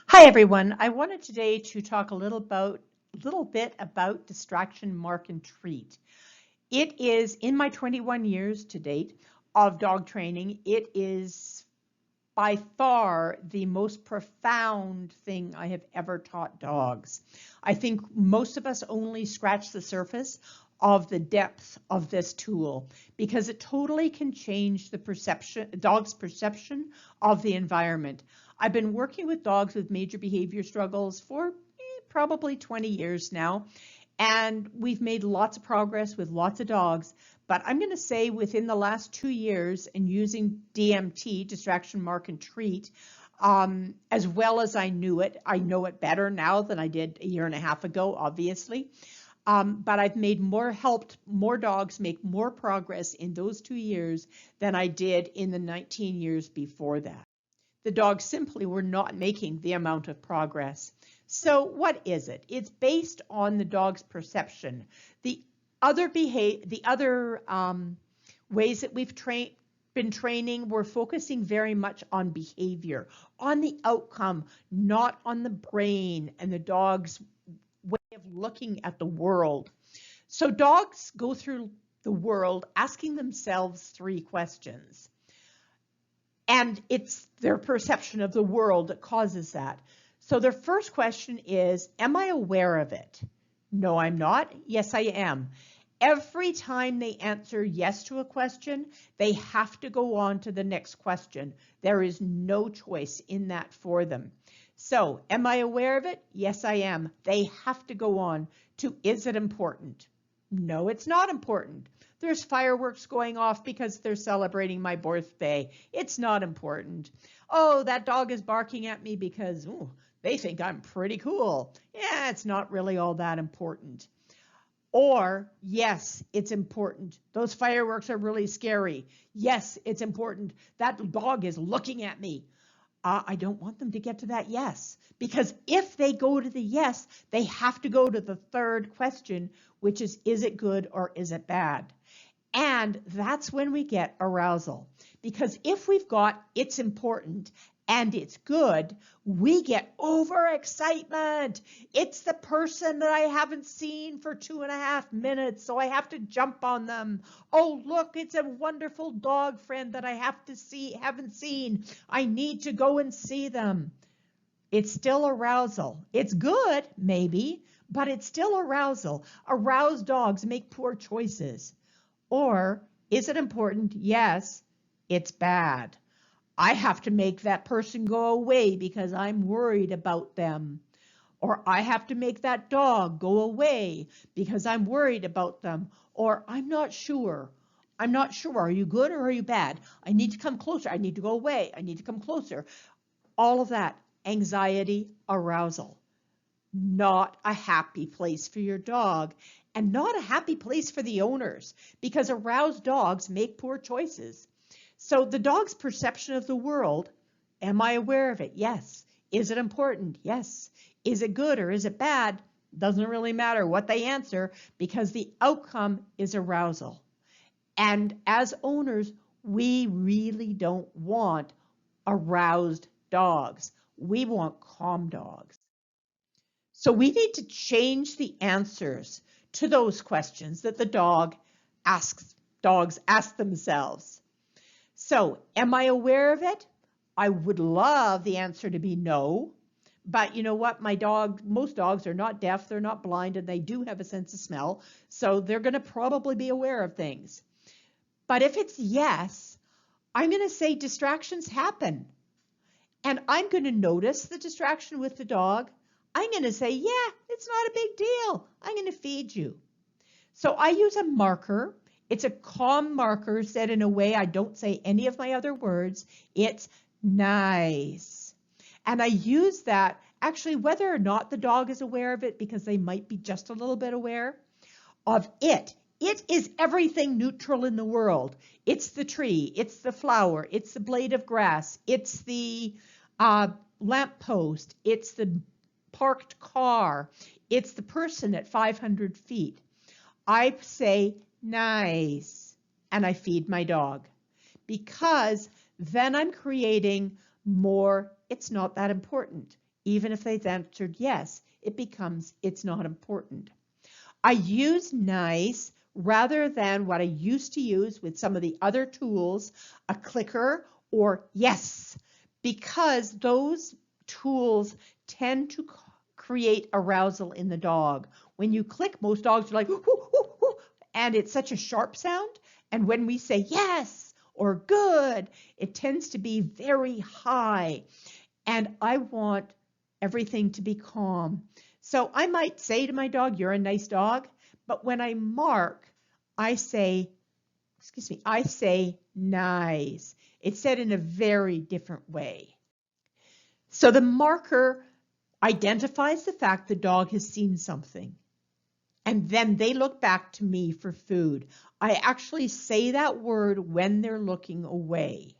Hi everyone. I wanted today to talk a little bit about distraction, mark, and treat. It is in my 21 years to date of dog training. It is by far the most profound thing I have ever taught dogs. I think most of us only scratch the surface of the depth of this tool because it totally can change the dog's perception of the environment. I've been working with dogs with major behavior struggles for probably 20 years now, and we've made lots of progress with lots of dogs. But I'm going to say within the last 2 years and using DMT, distraction, mark, and treat, as well as I know it better now than I did a year and a half ago, obviously. But I've helped more dogs make more progress in those 2 years than I did in the 19 years before that. The dogs simply were not making the amount of progress. So what is it? It's based on the dog's perception. The other ways that we've been training, we're focusing very much on behavior, on the outcome, not on the brain and the dog's way of looking at the world. So dogs go through the world asking themselves 3 questions. And it's their perception of the world that causes that. So their first question is, am I aware of it? No, I'm not. Yes, I am. Every time they answer yes to a question, they have to go on to the next question. There is no choice in that for them. So, am I aware of it? Yes, I am. They have to go on to, is it important? No, it's not important. There's fireworks going off because they're celebrating my birthday. It's not important. Oh, that dog is barking at me because they think I'm pretty cool. Yeah, it's not really all that important. Or, yes, it's important. Those fireworks are really scary. Yes, it's important. That dog is looking at me. I don't want them to get to that yes, because if they go to the yes, they have to go to the third question, which is it good or is it bad? And that's when we get arousal. Because if we've got it's important and it's good, we get overexcitement. It's the person that I haven't seen for 2.5 minutes, so I have to jump on them. Oh, look, it's a wonderful dog friend that I haven't seen. I need to go and see them. It's still arousal. It's good, maybe, but it's still arousal. Aroused dogs make poor choices. Or is it important? Yes, it's bad. I have to make that person go away because I'm worried about them. Or I have to make that dog go away because I'm worried about them. Or I'm not sure. I'm not sure. Are you good or are you bad? I need to come closer. I need to go away. I need to come closer. All of that, anxiety, arousal. Not a happy place for your dog and not a happy place for the owners because aroused dogs make poor choices. So the dog's perception of the world, am I aware of it? Yes. Is it important? Yes. Is it good or is it bad? Doesn't really matter what they answer because the outcome is arousal. And as owners, we really don't want aroused dogs. We want calm dogs. So we need to change the answers to those questions that the dogs ask themselves. So, am I aware of it? I would love the answer to be no. But you know what? Most dogs are not deaf, they're not blind, and they do have a sense of smell. So they're going to probably be aware of things. But if it's yes, I'm going to say distractions happen. And I'm going to notice the distraction with the dog. I'm going to say, yeah, it's not a big deal. I'm going to feed you. So I use a marker. It's a calm marker said in a way I don't say any of my other words. It's nice. And I use that actually whether or not the dog is aware of it because they might be just a little bit aware of it. It is everything neutral in the world. It's the tree, it's the flower, it's the blade of grass, it's the lamppost, it's the parked car, it's the person at 500 feet. I say nice and I feed my dog because then I'm creating more, it's not that important. Even if they've answered yes, it becomes it's not important. I use nice rather than what I used to use with some of the other tools, a clicker or yes, because those tools tend to create arousal in the dog. When you click, most dogs are like, whoo, whoo, whoo, and it's such a sharp sound. And when we say yes or good, it tends to be very high. And I want everything to be calm. So I might say to my dog, you're a nice dog. But when I mark, I say nice. It's said in a very different way. So the marker identifies the fact the dog has seen something. And then they look back to me for food. I actually say that word when they're looking away.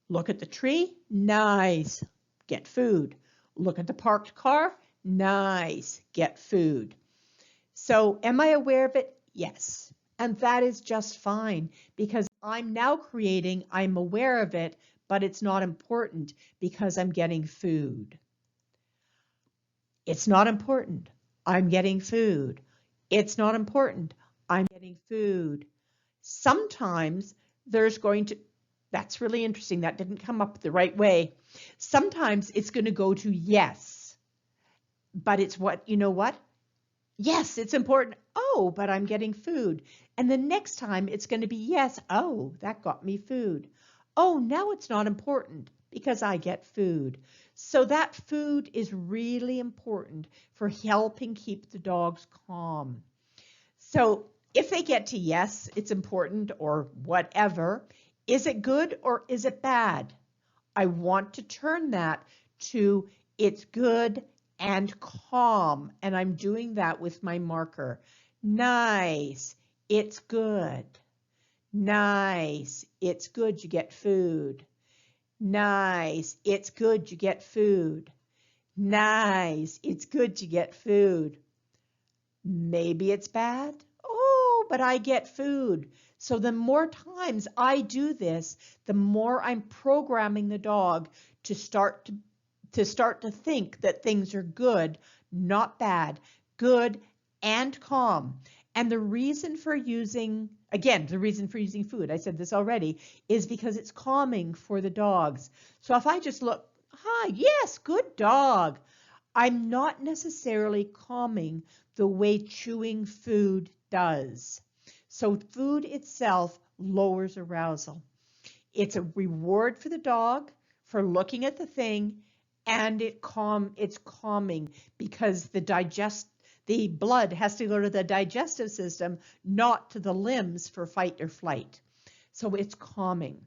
Look at the tree, nice, get food. Look at the parked car, nice, get food. So am I aware of it? Yes. And that is just fine because I'm now creating, I'm aware of it, but it's not important because I'm getting food. It's not important. I'm getting food. It's not important. I'm getting food. Sometimes there's going to, that's really interesting. That didn't come up the right way. Sometimes it's going to go to yes, but it's what, you know what? Yes, it's important. Oh, but I'm getting food. And the next time it's going to be yes. Oh, that got me food. Oh, now it's not important because I get food. So that food is really important for helping keep the dogs calm. So if they get to yes, it's important or whatever, is it good or is it bad? I want to turn that to it's good and calm, and I'm doing that with my marker. Nice, it's good. Nice, it's good, you get food. Nice, it's good, you get food. Nice, it's good, you get food. Maybe it's bad. Oh, but I get food. So the more times I do this, the more I'm programming the dog to start to think that things are good, not bad, good and calm. And the reason for using, again, the reason for using food, I said this already, is because it's calming for the dogs. So if I just look, hi, yes, good dog, I'm not necessarily calming the way chewing food does. So food itself lowers arousal. It's a reward for the dog for looking at the thing, and it's calming because the blood has to go to the digestive system, not to the limbs for fight or flight. So it's calming.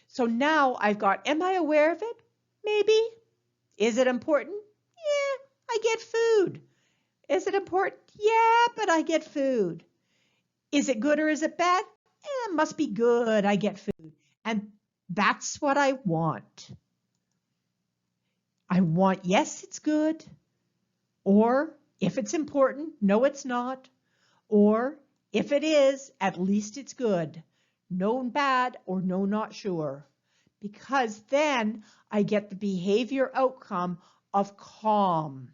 So now I've got, am I aware of it? Maybe. Is it important? Yeah, I get food. Is it important? Yeah, but I get food. Is it good or is it bad? It must be good. I get food. And that's what I want. I want, yes, it's good. Or if it's important, no, it's not. Or if it is, at least it's good. No bad or no, not sure. Because then I get the behavior outcome of calm.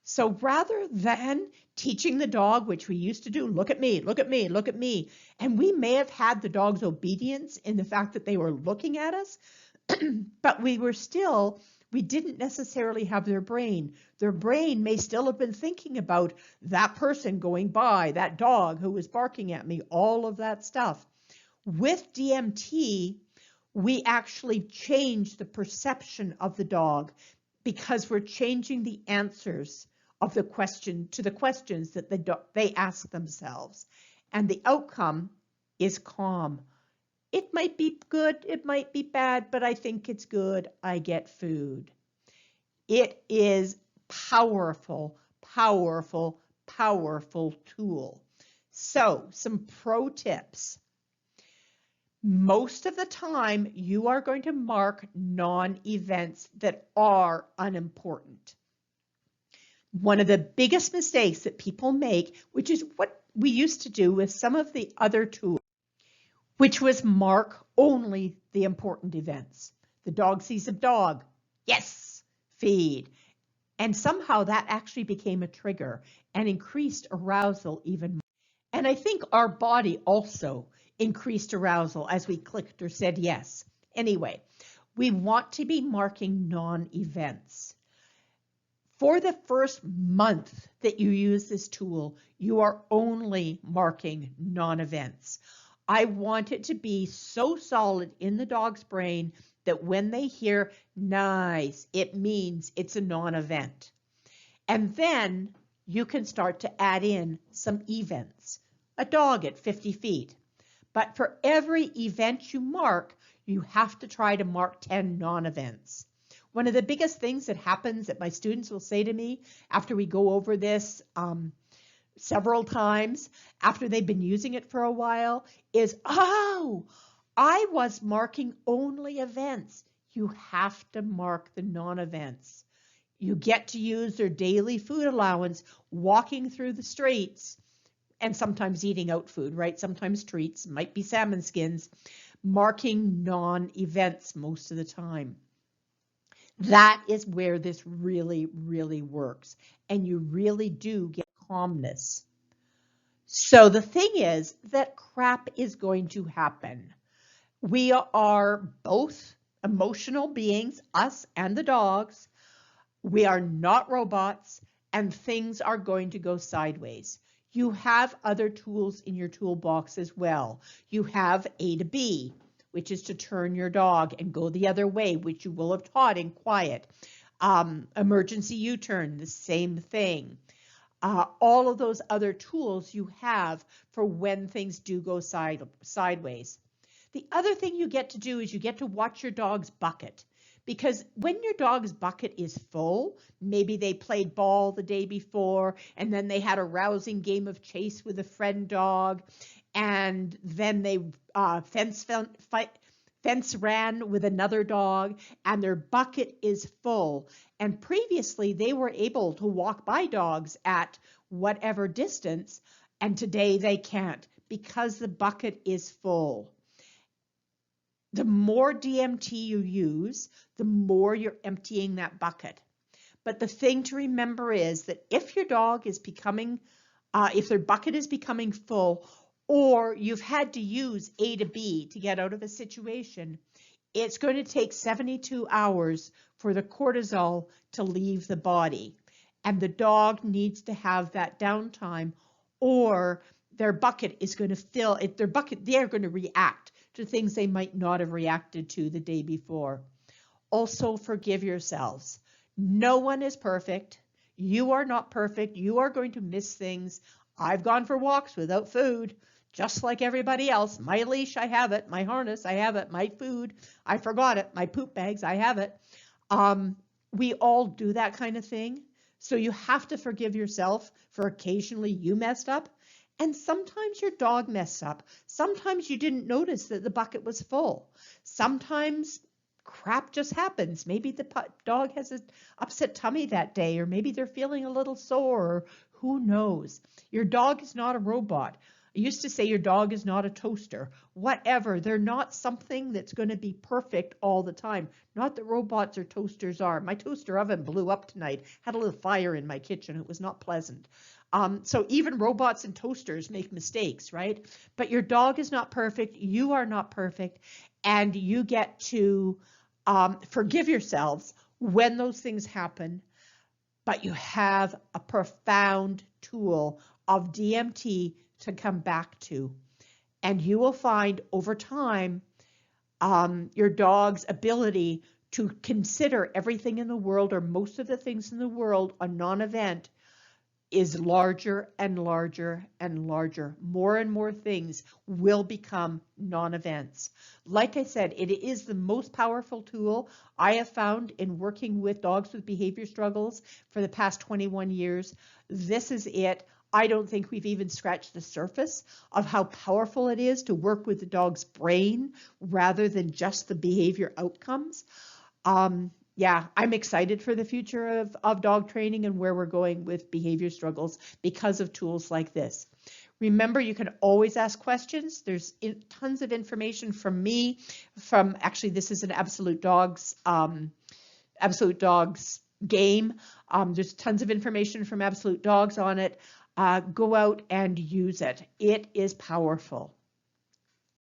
So rather than teaching the dog, which we used to do, look at me, look at me, look at me, and we may have had the dog's obedience in the fact that they were looking at us, but we didn't necessarily have their brain. Their brain may still have been thinking about that person going by, that dog who was barking at me, all of that stuff. With DMT, we actually change the perception of the dog because we're changing the answers of the question to the questions that they ask themselves. And the outcome is calm. It might be good, it might be bad, but I think it's good. I get food. It is powerful, powerful, powerful tool. So some pro tips. Most of the time, you are going to mark non-events that are unimportant. One of the biggest mistakes that people make, which is what we used to do with some of the other tools, which was mark only the important events. The dog sees a dog. Yes, feed. And somehow that actually became a trigger and increased arousal even more. And I think our body also increased arousal as we clicked or said yes. Anyway, we want to be marking non-events. For the first month that you use this tool, you are only marking non-events. I want it to be so solid in the dog's brain that when they hear nice, it means it's a non-event. And then you can start to add in some events. A dog at 50 feet. But for every event you mark, you have to try to mark 10 non-events. One of the biggest things that happens that my students will say to me after we go over this several times, after they've been using it for a while, is, oh, I was marking only events. You have to mark the non-events. You get to use their daily food allowance, walking through the streets, and sometimes eating out food, right? Sometimes treats, might be salmon skins, marking non-events most of the time. That is where this really, really works. And you really do get calmness. So the thing is that crap is going to happen. We are both emotional beings, us and the dogs. We are not robots, and things are going to go sideways. You have other tools in your toolbox as well. You have A to B, which is to turn your dog and go the other way, which you will have taught in quiet. Emergency U-turn, the same thing. All of those other tools you have for when things do go sideways. The other thing you get to do is you get to watch your dog's bucket. Because when your dog's bucket is full, maybe they played ball the day before, and then they had a rousing game of chase with a friend dog, and then they fence ran with another dog, and their bucket is full. And previously, they were able to walk by dogs at whatever distance, and today they can't because the bucket is full. The more DMT you use, the more you're emptying that bucket. But the thing to remember is that if your dog is becoming, if their bucket is becoming full, or you've had to use A to B to get out of a situation, it's going to take 72 hours for the cortisol to leave the body. And the dog needs to have that downtime, or their bucket is going to fill. If their bucket, they're going to react to things they might not have reacted to the day before. Also, forgive yourselves. No one is perfect. You are not perfect. You are going to miss things. I've gone for walks without food, just like everybody else. My leash, I have it. My harness, I have it. My food, I forgot it. My poop bags, I have it. We all do that kind of thing. So you have to forgive yourself for occasionally you messed up. And sometimes your dog messed up. Sometimes you didn't notice that the bucket was full. Sometimes crap just happens. Maybe the dog has an upset tummy that day, or maybe they're feeling a little sore, or who knows. Your dog is not a robot. I used to say your dog is not a toaster. Whatever, they're not something that's going to be perfect all the time. Not that robots or toasters are. My toaster oven blew up tonight. Had a little fire in my kitchen. It was not pleasant. So even robots and toasters make mistakes, right? But your dog is not perfect. You are not perfect. And you get to forgive yourselves when those things happen. But you have a profound tool of DMT to come back to. And you will find over time your dog's ability to consider everything in the world, or most of the things in the world, a non-event is larger and larger and larger. More and more things will become non-events. Like I said, it is the most powerful tool I have found in working with dogs with behavior struggles for the past 21 years. This is it. I don't think we've even scratched the surface of how powerful it is to work with the dog's brain rather than just the behavior outcomes. Yeah, I'm excited for the future of dog training and where we're going with behavior struggles because of tools like this. Remember, you can always ask questions. There's tons of information from me. Actually, this is an Absolute Dogs game. There's tons of information from Absolute Dogs on it. Go out and use it. It is powerful.